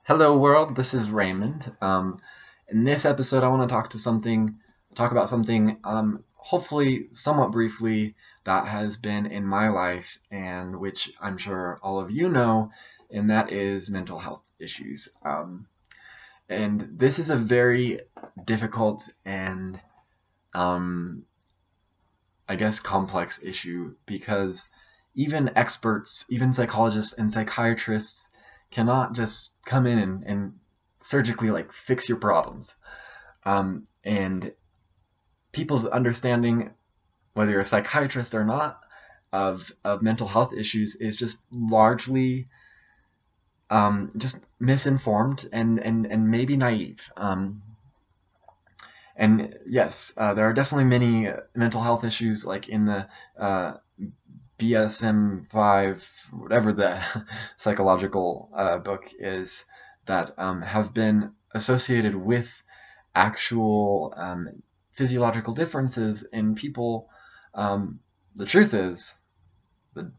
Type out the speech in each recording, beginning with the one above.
Hello world, this is Raymond. In this episode, I want to talk about something, hopefully somewhat briefly, that has been in my life and which I'm sure all of you know, and that is mental health issues. And this is a very difficult and, um, I guess, complex issue because even experts, even psychologists and psychiatrists cannot just come in and surgically like fix your problems. And people's understanding, whether you're a psychiatrist or not, of mental health issues is just largely just misinformed and maybe naive. And yes, there are definitely many mental health issues like in the BSM-5, whatever the psychological book is, that have been associated with actual physiological differences in people. The truth is, the,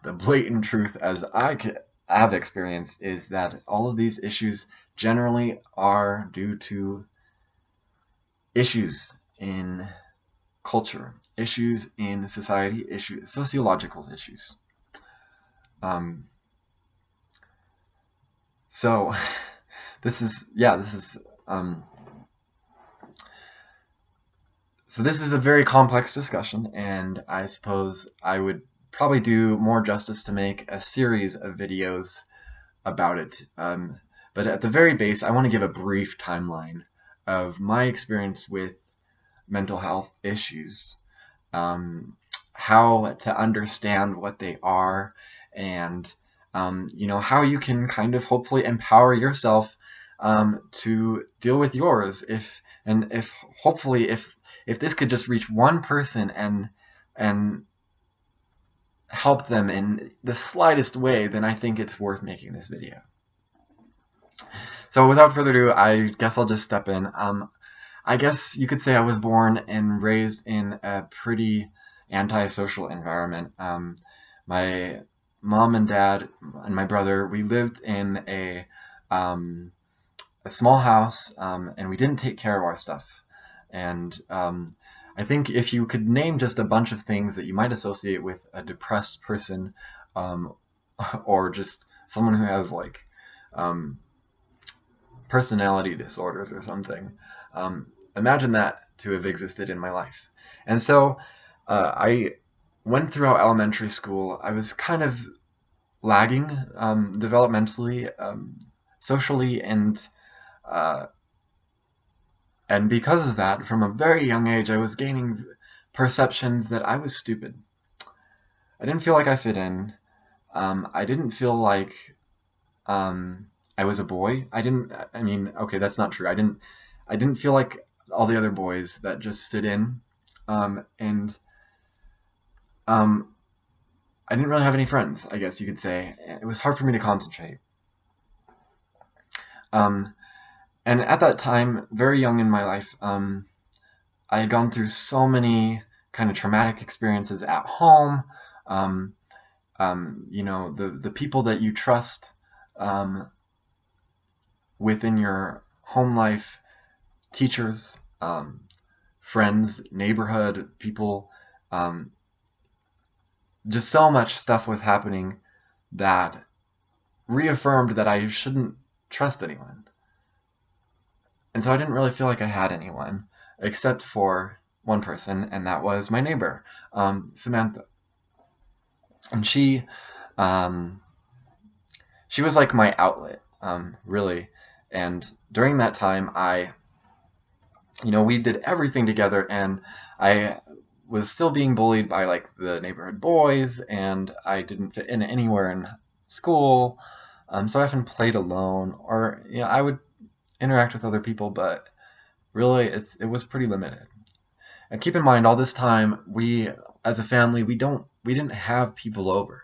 the blatant truth, as have experienced, is that all of these issues generally are due to issues in culture, issues in society, issues, sociological issues. Um, so this is um, this is a very complex discussion, and I suppose I would probably do more justice to make a series of videos about it. But at the very base, I want to give a brief timeline of my experience with mental health issues, how to understand what they are, and how you can kind of hopefully empower yourself to deal with yours. If hopefully if this could just reach one person and help them in the slightest way, then I think it's worth making this video. So without further ado, I guess I'll just step in. I guess you could say I was born and raised in a pretty antisocial environment. My mom and dad and my brother, we lived in um, a small house, and we didn't take care of our stuff. And I think if you could name just a bunch of things that you might associate with a depressed person, um, or just someone who has like um, personality disorders or something. Imagine that to have existed in my life. And so I went throughout elementary school. I was kind of lagging developmentally, socially, uh, and because of that, from a very young age, I was gaining perceptions that I was stupid. I didn't feel like I fit in. I didn't feel like um, I was a boy. I didn't. I mean, okay, that's not true. I didn't feel like all the other boys that just fit in, and um, I didn't really have any friends. I guess you could say it was hard for me to concentrate. Um, and at that time, very young in my life, I had gone through so many kind of traumatic experiences at home. Um, the people that you trust um, within your home life, teachers, friends, neighborhood people, um, just so much stuff was happening that reaffirmed that I shouldn't trust anyone. And so I didn't really feel like I had anyone except for one person, and that was my neighbor, Samantha. And um, she was like my outlet, really. And during that time, we did everything together, and I was still being bullied by like the neighborhood boys, and I didn't fit in anywhere in school. So I often played alone, or I would interact with other people, but really it was pretty limited. And keep in mind, all this time we, as a family, we didn't have people over.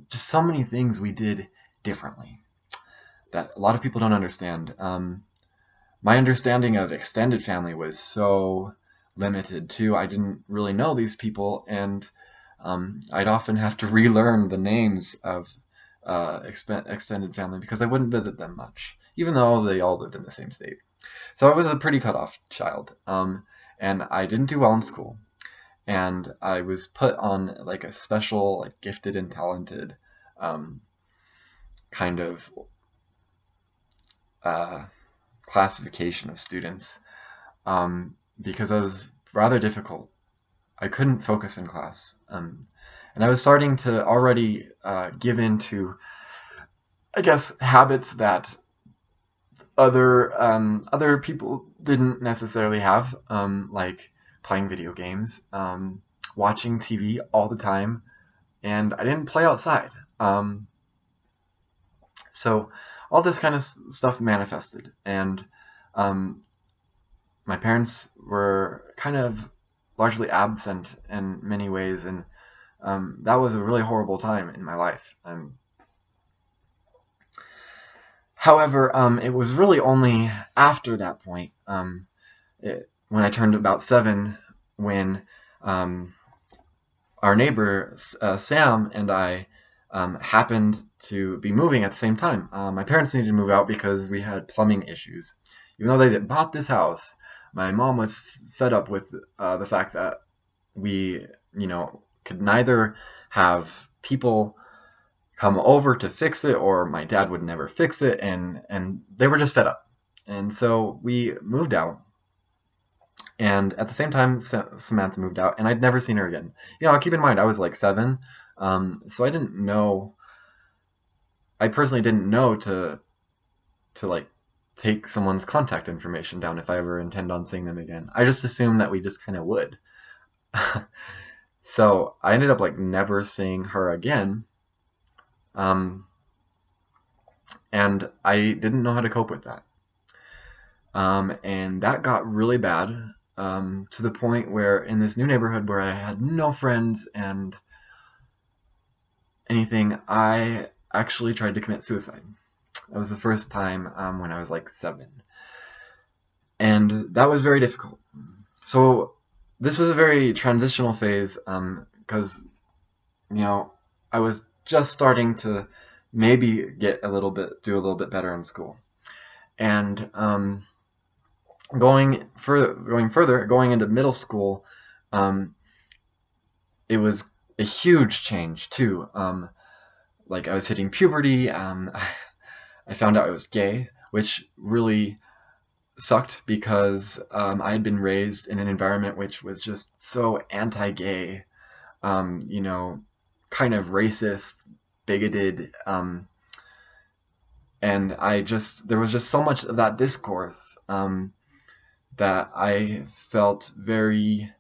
Just so many things we did differently that a lot of people don't understand. My understanding of extended family was so limited too. I didn't really know these people, and I'd often have to relearn the names of extended family because I wouldn't visit them much, even though they all lived in the same state. So I was a pretty cut off child, and I didn't do well in school, and I was put on like a special, like gifted and talented um, kind of uh, classification of students because I was rather difficult. I couldn't focus in class, and I was starting to already give in to, I guess, habits that other people didn't necessarily have, like playing video games, watching TV all the time, and I didn't play outside. Um, so all this kind of stuff manifested, and um, my parents were kind of largely absent in many ways, and that was a really horrible time in my life. However, it was really only after that point, when I turned about 7, when um, our neighbor Sam and I happened to be moving at the same time. My parents needed to move out because we had plumbing issues. Even though they bought this house, my mom was fed up with the fact that we, could neither have people come over to fix it, or my dad would never fix it, and they were just fed up. And so we moved out. And at the same time, Samantha moved out, and I'd never seen her again. Keep in mind, I was like 7, so I didn't know. I personally didn't know to like take someone's contact information down if I ever intend on seeing them again. I just assumed that we just kind of would. So I ended up like never seeing her again, um, and I didn't know how to cope with that. And that got really bad, to the point where in this new neighborhood where I had no friends and anything, I actually tried to commit suicide. That was the first time when I was like 7. And that was very difficult. So this was a very transitional phase, because, I was just starting to maybe do a little bit better in school. And going into middle school, it was a huge change too. Like I was hitting puberty. I found out I was gay, which really sucked because I had been raised in an environment which was just so anti-gay, kind of racist, bigoted, and there was just so much of that discourse that I felt very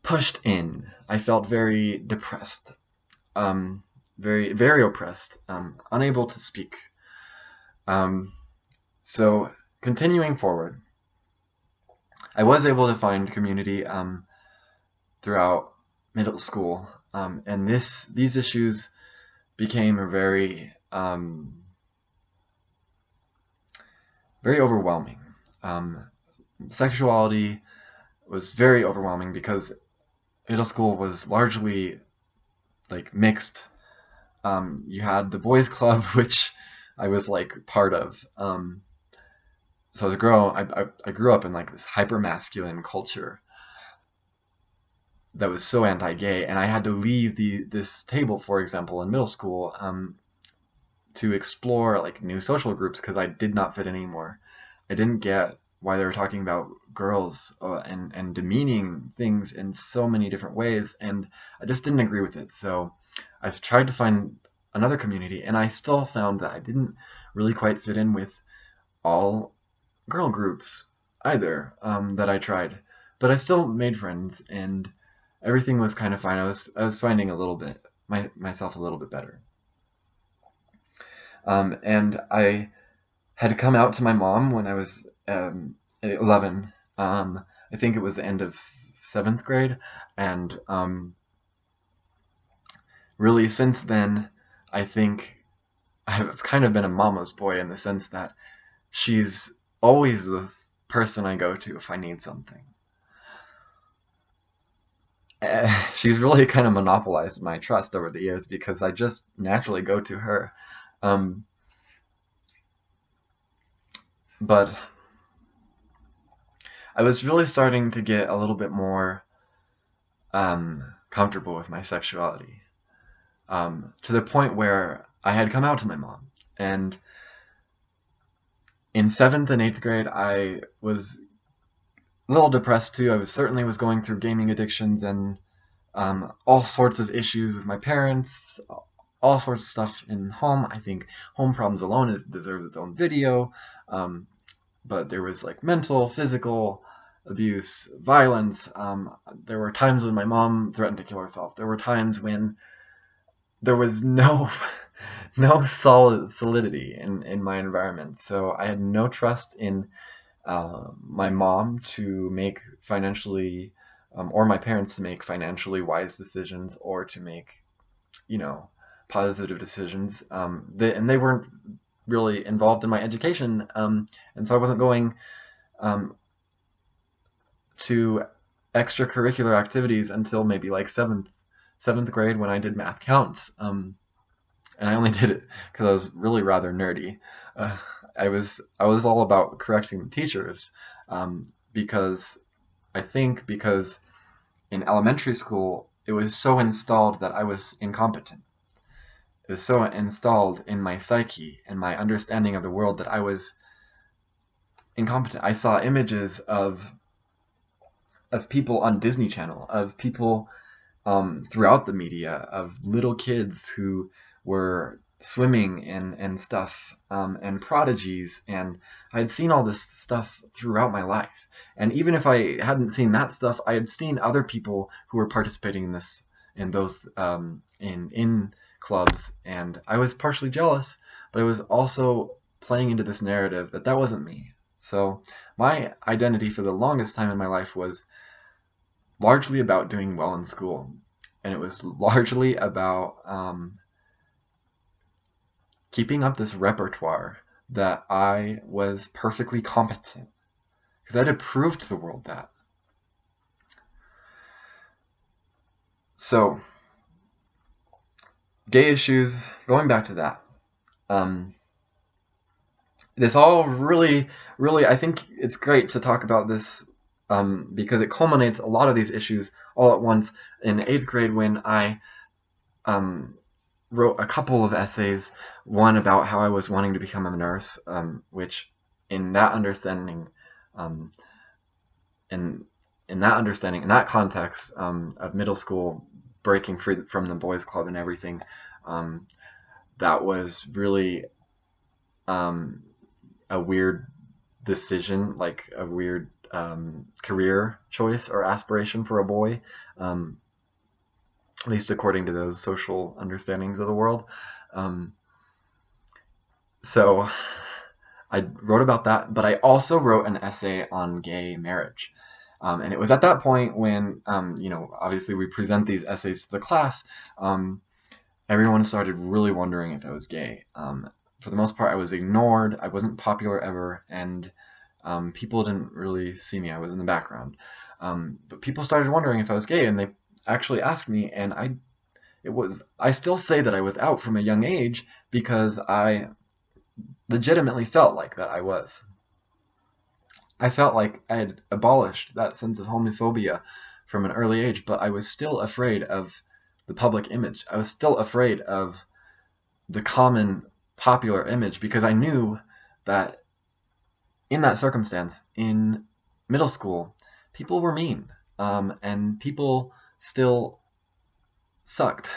pushed in. I felt very depressed, very very oppressed, unable to speak. Um, so continuing forward, I was able to find community throughout middle school, and these issues became very overwhelming. Sexuality was very overwhelming because middle school was largely like mixed. You had the boys club, which I was like part of. So as a girl, I grew up in like this hyper masculine culture that was so anti-gay, and I had to leave this table, for example, in middle school, to explore like new social groups because I did not fit anymore. I didn't get why they were talking about girls and demeaning things in so many different ways, and I just didn't agree with it. So I've tried to find another community, and I still found that I didn't really quite fit in with all girl groups either, that I tried. But I still made friends, and everything was kind of fine. I was finding myself a little bit better. And I had come out to my mom when I was 11. I think it was the end of 7th grade, and really since then, I think I've kind of been a mama's boy in the sense that she's always the person I go to if I need something. she's really kind of monopolized my trust over the years because I just naturally go to her. Um, but I was really starting to get a little bit more comfortable with my sexuality, to the point where I had come out to my mom. And in 7th and 8th grade, I was a little depressed too. I was going through gaming addictions and all sorts of issues with my parents, all sorts of stuff in home. I think home problems alone deserves its own video. Um, but there was like mental, physical abuse, violence. There were times when my mom threatened to kill herself. There were times when there was no solidity in my environment. So I had no trust in my mom to make financially, or my parents to make financially wise decisions, or to make, you know, positive decisions. And they weren't really involved in my education, and so I wasn't going um, to extracurricular activities until maybe like seventh grade when I did math counts. And I only did it because I was really rather nerdy. Uh, I was all about correcting the teachers, because because in elementary school it was so installed that I was incompetent. It was so installed in my psyche and my understanding of the world that I was incompetent. I saw images of people on Disney Channel, of people throughout the media, of little kids who were swimming and stuff, and prodigies, and I had seen all this stuff throughout my life. And even if I hadn't seen that stuff, I had seen other people who were participating in this, in those, in clubs, and I was partially jealous, but I was also playing into this narrative that that wasn't me. So my identity for the longest time in my life was largely about doing well in school, and it was largely about keeping up this repertoire that I was perfectly competent, because I had to prove to the world that. So, gay issues, going back to that, um, this all really, I think it's great to talk about this, because it culminates a lot of these issues all at once in 8th grade when I um, wrote a couple of essays. One about how I was wanting to become a nurse, which, in that understanding, um, in in that context, of middle school, breaking free from the boys' club and everything, um, that was really um, a weird decision, like a weird career choice or aspiration for a boy, um, at least according to those social understandings of the world. Um, so I wrote about that, but I also wrote an essay on gay marriage. And it was at that point when, obviously we present these essays to the class. Everyone started really wondering if I was gay. For the most part, I was ignored. I wasn't popular ever, and people didn't really see me. I was in the background. But people started wondering if I was gay, and they actually asked me, and I still say that I was out from a young age because I legitimately felt like that I was. I felt like I had abolished that sense of homophobia from an early age, but I was still afraid of the public image. I was still afraid of the common popular image because I knew that in that circumstance, in middle school, people were mean, and people still sucked.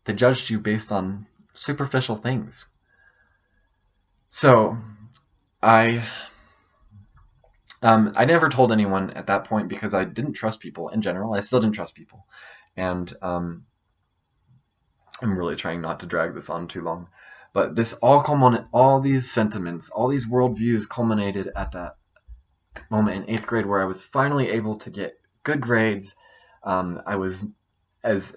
They judged you based on superficial things. So I I never told anyone at that point because I didn't trust people in general. I still didn't trust people, and I'm really trying not to drag this on too long. But all these sentiments, all these worldviews culminated at that moment in 8th grade where I was finally able to get good grades. I was, as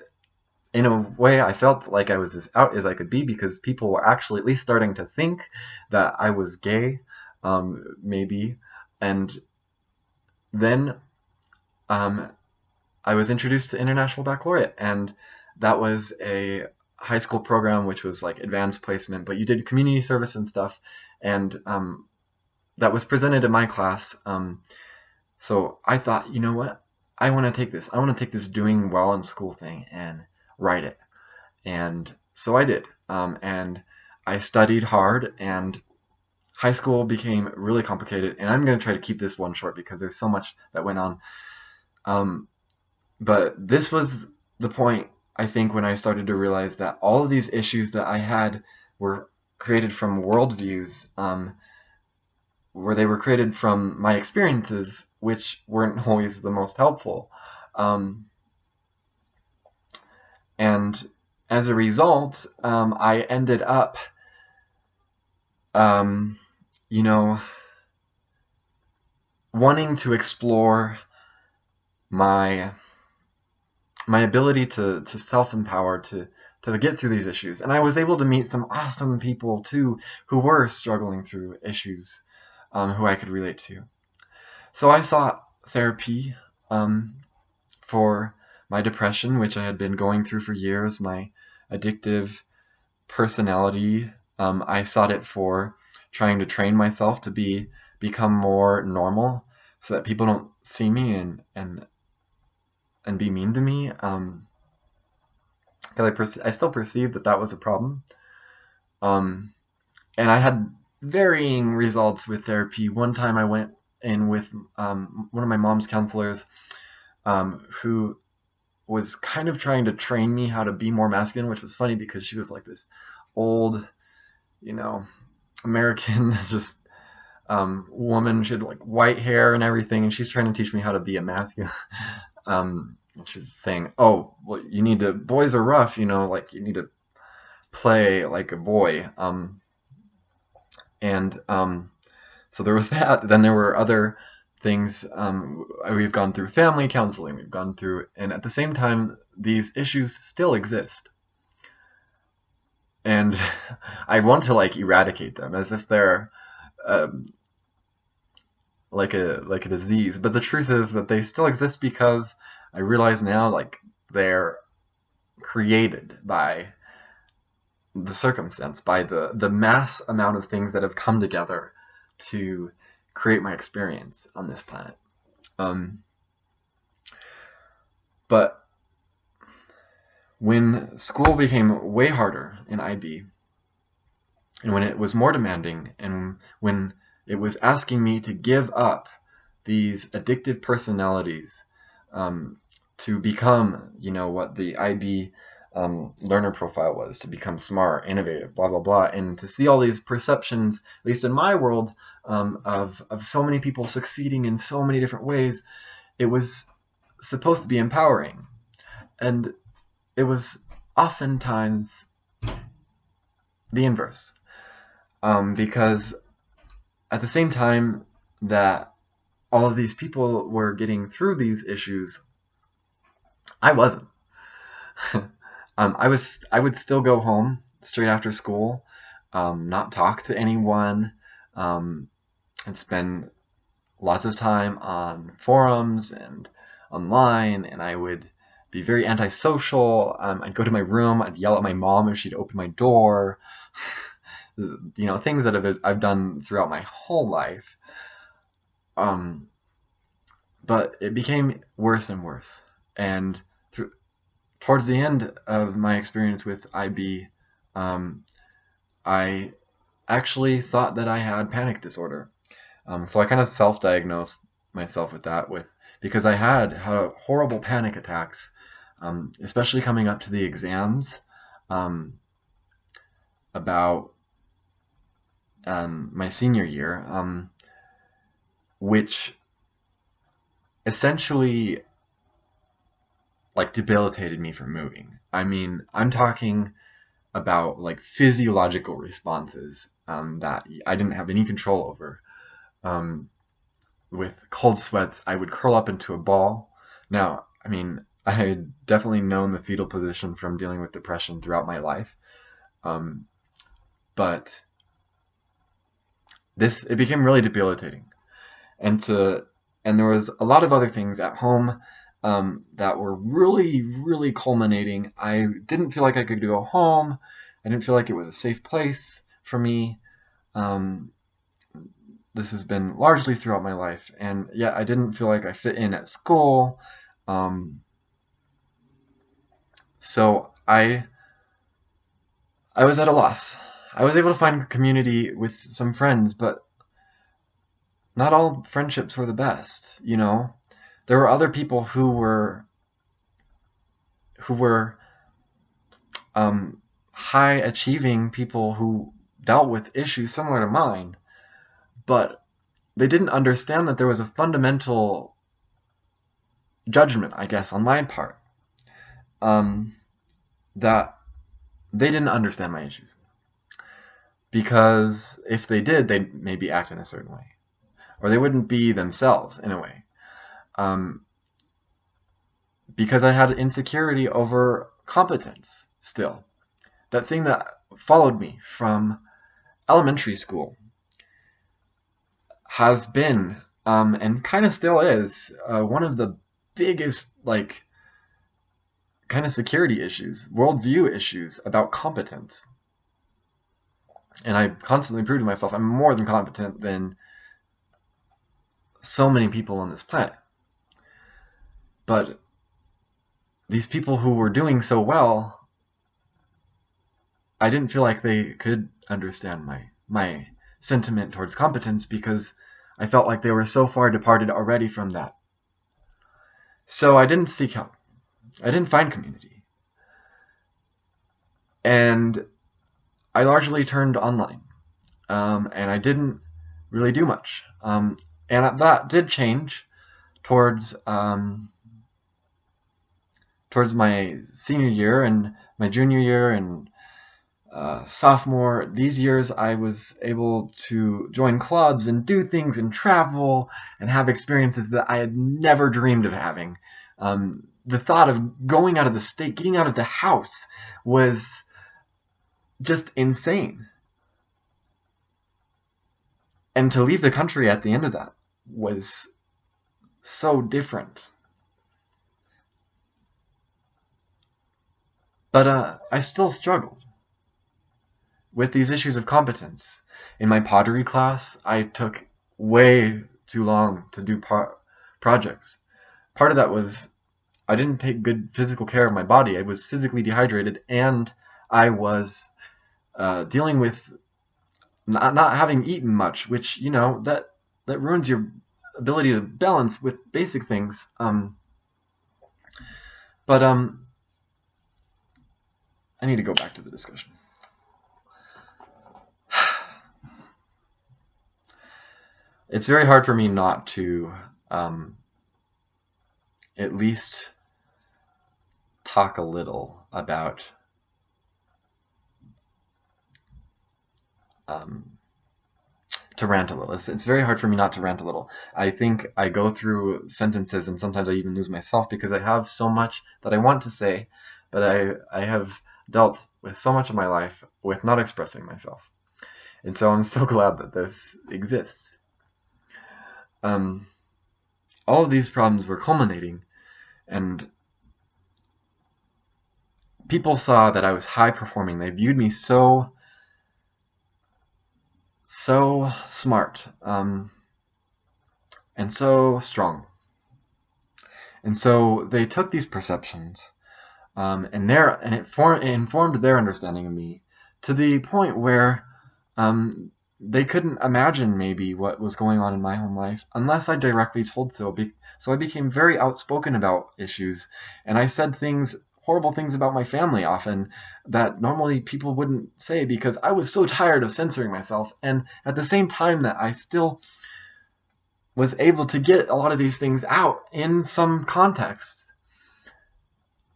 in a way, I felt like I was as out as I could be because people were actually at least starting to think that I was gay, maybe. And then um, I was introduced to International Baccalaureate, and that was a high school program which was like advanced placement, but you did community service and stuff, and that was presented in my class. So I thought, you know what? I want to take this. I want to take this doing well in school thing and write it. And so I did. And I studied hard, and high school became really complicated. And I'm going to try to keep this one short because there's so much that went on. But this was the point, I think, when I started to realize that all of these issues that I had were created from worldviews, where they were created from my experiences, which weren't always the most helpful. And as a result, I ended up, wanting to explore my ability to self-empower, to get through these issues. And I was able to meet some awesome people too who were struggling through issues, who I could relate to. So I sought therapy for my depression, which I had been going through for years, my addictive personality. I sought it for trying to train myself to become more normal, so that people don't see me and be mean to me. Because I still perceived that was a problem. And I had varying results with therapy. One time I went in with one of my mom's counselors, who was kind of trying to train me how to be more masculine, which was funny because she was like this old, American just woman. She had like white hair and everything, and she's trying to teach me how to be a masculine. She's saying, "Oh, well, boys are rough, like you need to play like a boy." So there was that. Then there were other things. We've gone through family counseling. We've gone through, and at the same time, these issues still exist. And I want to like eradicate them as if they're like a disease. But the truth is that they still exist because I realize now, like, they're created by the circumstance, by the mass amount of things that have come together to create my experience on this planet. But when school became way harder in IB, and when it was more demanding, and when it was asking me to give up these addictive personalities, to become, what the IB learner profile was, to become smart, innovative, blah, blah, blah, and to see all these perceptions, at least in my world, of so many people succeeding in so many different ways, it was supposed to be empowering. And it was oftentimes the inverse. Because at the same time that all of these people were getting through these issues, I wasn't. I would still go home straight after school, not talk to anyone, and spend lots of time on forums and online, and I would be very antisocial. I'd go to my room, I'd yell at my mom if she'd open my door. Things that I've done throughout my whole life. But it became worse and worse. And towards the end of my experience with IB, I actually thought that I had panic disorder. So I kind of self-diagnosed myself with that, because I had horrible panic attacks, especially coming up to the exams, about my senior year, which essentially like debilitated me from moving. I mean, I'm talking about like physiological responses that I didn't have any control over. With cold sweats, I would curl up into a ball. Now, I mean, I had definitely known the fetal position from dealing with depression throughout my life, but it became really debilitating. And there was a lot of other things at home. that were really, really culminating. I didn't feel like I could go home. I didn't feel like it was a safe place for me. Um, this has been largely throughout my life, and yet I didn't feel like I fit in at school. Um, so I was at a loss. I was able to find community with some friends, but not all friendships were the best. There were other people who were high achieving people who dealt with issues similar to mine, but they didn't understand that there was a fundamental judgment, I guess, on my part, that they didn't understand my issues. Because if they did, they'd maybe act in a certain way, or they wouldn't be themselves in a way. Because I had insecurity over competence still. That thing that followed me from elementary school has been, and kind of still is, one of the biggest, kind of security issues, worldview issues about competence. And I constantly prove to myself I'm more than competent than so many people on this planet. But these people who were doing so well, I didn't feel like they could understand my sentiment towards competence, because I felt like they were so far departed already from that. So I didn't seek help. I didn't find community. And I largely turned online. And I didn't really do much. And that did change towards my senior year and my junior year and sophomore. These years I was able to join clubs and do things and travel and have experiences that I had never dreamed of having. The thought of going out of the state, getting out of the house, was just insane. And to leave the country at the end of that was so different. But I still struggled with these issues of competence. In my pottery class, I took way too long to do projects. Part of that was I didn't take good physical care of my body. I was physically dehydrated, and I was dealing with not having eaten much, which, that ruins your ability to balance with basic things. But I need to go back to the discussion. It's very hard for me not to at least talk a little about to rant a little. It's very hard for me not to rant a little. I think I go through sentences and sometimes I even lose myself because I have so much that I want to say, but I have dealt with so much of my life with not expressing myself. And so I'm so glad that this exists. All of these problems were culminating, and people saw that I was high performing. They viewed me so smart, and so strong. And so they took these perceptions, and it informed their understanding of me to the point where they couldn't imagine maybe what was going on in my home life unless I directly told so. So I became very outspoken about issues, and I said horrible things about my family often that normally people wouldn't say, because I was so tired of censoring myself. And at the same time that I still was able to get a lot of these things out in some context,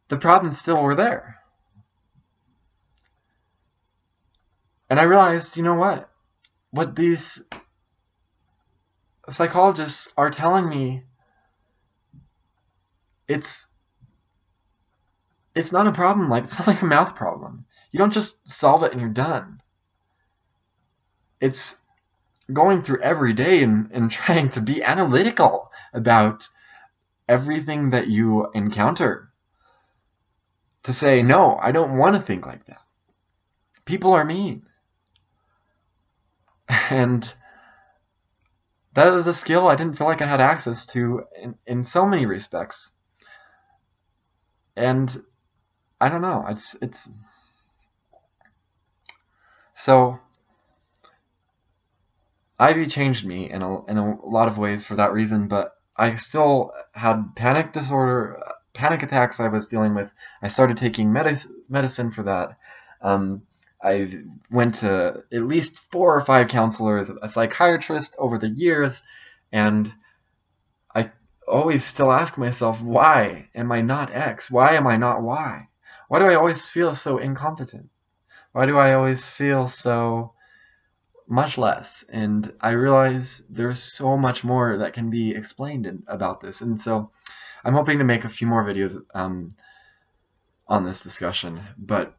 the problems still were there. And I realized, what these psychologists are telling me, it's not a problem. It's not like a math problem. You don't just solve it and you're done. It's going through every day and trying to be analytical about everything that you encounter. To say, no, I don't want to think like that. People are mean. And that is a skill I didn't feel like I had access to in so many respects. And I don't know, it's so Ivy changed me in a lot of ways for that reason, but I still had panic disorder, panic attacks I was dealing with. I started taking medicine for that. Um, I went to at least 4 or 5 counselors, a psychiatrist over the years, and I always still ask myself, why am I not X? Why am I not Y? Why do I always feel so incompetent? Why do I always feel so much less? And I realize there's so much more that can be explained about this. And so I'm hoping to make a few more videos on this discussion. But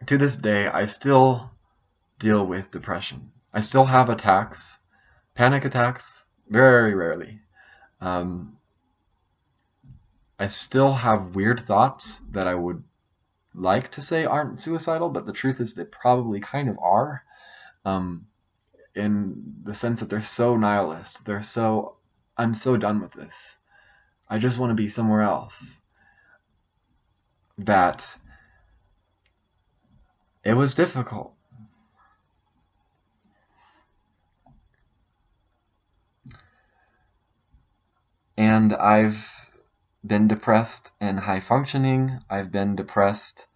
to this day, I still deal with depression. I still have attacks, panic attacks, very rarely. I still have weird thoughts that I would like to say aren't suicidal, but the truth is they probably kind of are. In the sense that they're so nihilist. I'm so done with this. I just want to be somewhere else. That it was difficult. And I've been depressed and high functioning. I've been depressed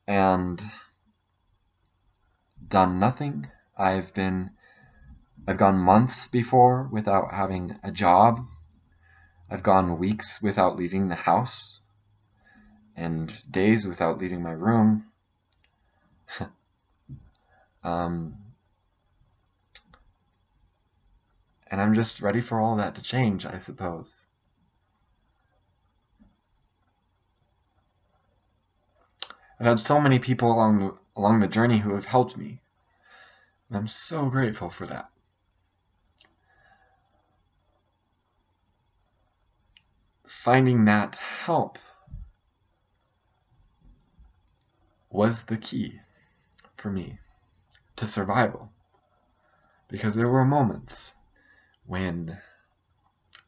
and done nothing. I've gone months before without having a job. I've gone weeks without leaving the house and days without leaving my room. And I'm just ready for all that to change, I suppose. I've had so many people along the journey who have helped me, and I'm so grateful for that. Finding that help was the key for me to survival, because there were moments when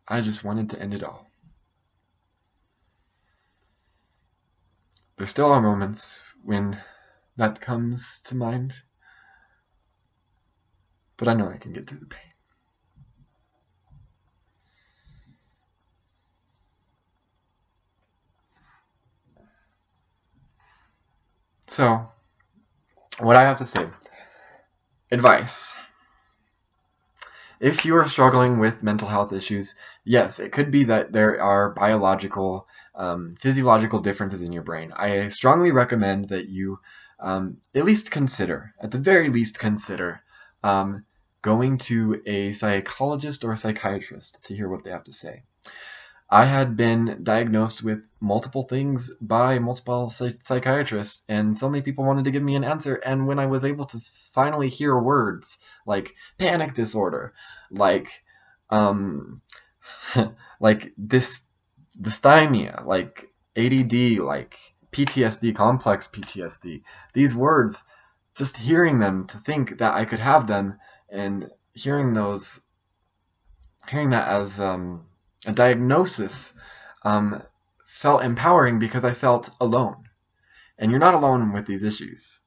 I just wanted to end it all. There still are moments when that comes to mind, but I know I can get through the pain. So, what I have to say, advice. If you are struggling with mental health issues, yes, it could be that there are biological, physiological differences in your brain. I strongly recommend that you at least consider, at the very least consider, going to a psychologist or a psychiatrist to hear what they have to say. I had been diagnosed with multiple things by multiple psychiatrists, and so many people wanted to give me an answer. And when I was able to finally hear words like panic disorder, like like dysthymia, like ADD, like PTSD, complex PTSD, these words, just hearing them to think that I could have them, and hearing that as a diagnosis felt empowering because I felt alone. And you're not alone with these issues.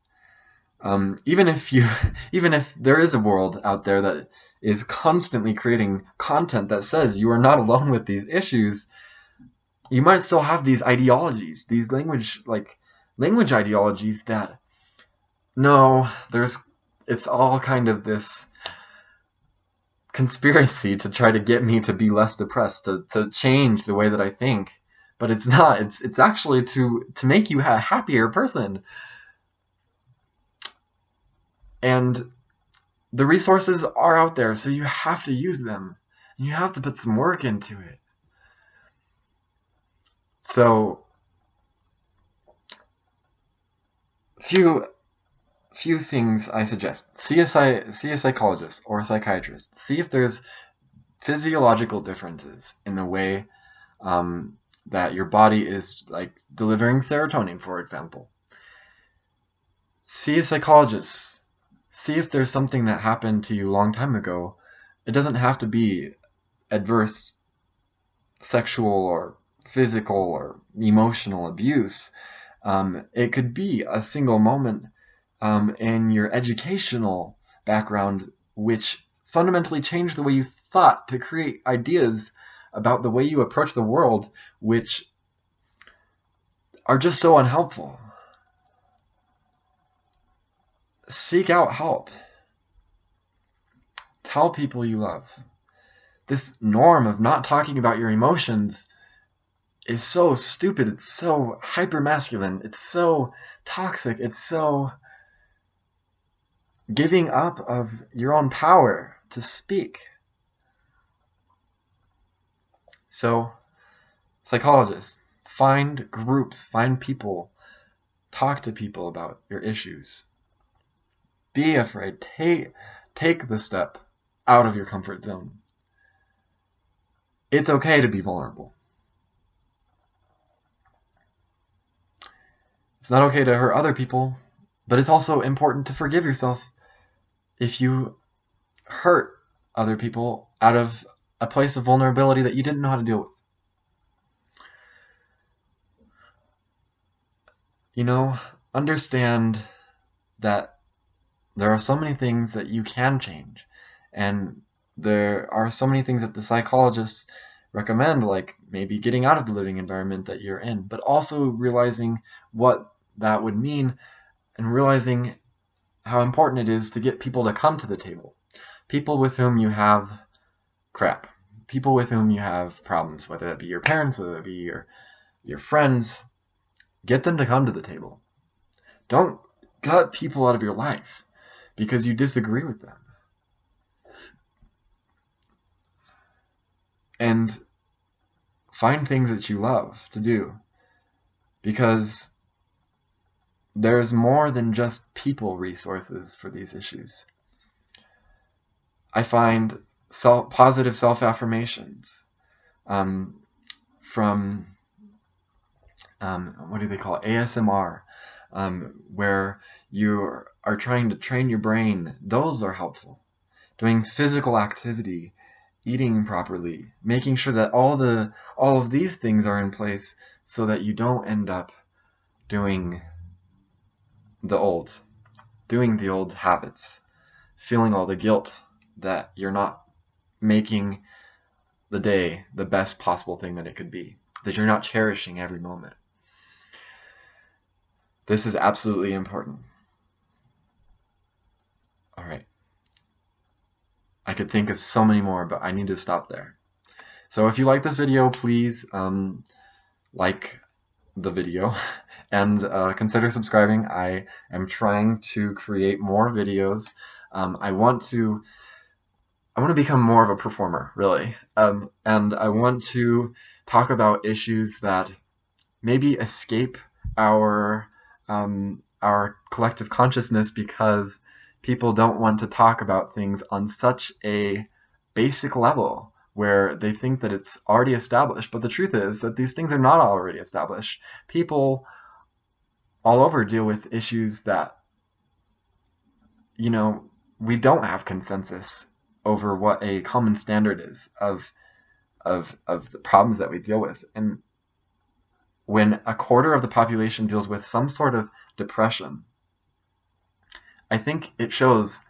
Even if there is a world out there that is constantly creating content that says you are not alone with these issues, you might still have these ideologies, these language ideologies that no, it's all kind of this conspiracy to try to get me to be less depressed, to change the way that I think. But it's not. It's actually to make you a happier person. And the resources are out there, so you have to use them. You have to put some work into it. So few things I suggest. See a psychologist or a psychiatrist. See if there's physiological differences in the way that your body is like delivering serotonin, for example. See a psychologist. See if there's something that happened to you a long time ago. It doesn't have to be adverse sexual or physical or emotional abuse. It could be a single moment in your educational background which fundamentally changed the way you thought to create ideas about the way you approach the world, which are just so unhelpful. Seek out help. Tell people you love. This norm of not talking about your emotions is so stupid. It's so hyper-masculine. It's so toxic. It's so giving up of your own power to speak. So, psychologists, find groups, find people, talk to people about your issues. Be afraid. Take the step out of your comfort zone. It's okay to be vulnerable. It's not okay to hurt other people, but it's also important to forgive yourself if you hurt other people out of a place of vulnerability that you didn't know how to deal with. You know, understand that there are so many things that you can change, and there are so many things that the psychologists recommend, like maybe getting out of the living environment that you're in, but also realizing what that would mean and realizing how important it is to get people to come to the table. People with whom you have crap. People with whom you have problems, whether that be your parents, whether that be your friends. Get them to come to the table. Don't cut people out of your life because you disagree with them. And find things that you love to do, because there's more than just people resources for these issues. I find positive self-affirmations from what do they call it? ASMR, where you are trying to train your brain. Those are helpful. Doing physical activity, eating properly, making sure that all of these things are in place so that you don't end up doing the old habits, feeling all the guilt that you're not making the day the best possible thing that it could be, that you're not cherishing every moment. This is absolutely important. All right. I could think of so many more, but I need to stop there. So if you like this video, please like the video and consider subscribing. I am trying to create more videos. I want to become more of a performer, really, and I want to talk about issues that maybe escape our collective consciousness because people don't want to talk about things on such a basic level where they think that it's already established. But the truth is that these things are not already established. People all over deal with issues that, you know, we don't have consensus over what a common standard is of the problems that we deal with. And when a quarter of the population deals with some sort of depression, I think it shows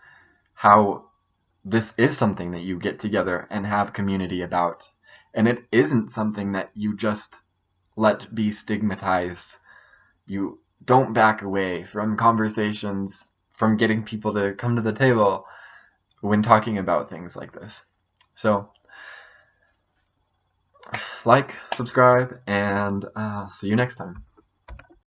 how this is something that you get together and have community about. And it isn't something that you just let be stigmatized. You don't back away from conversations, from getting people to come to the table when talking about things like this. So, like, subscribe, and see you next time.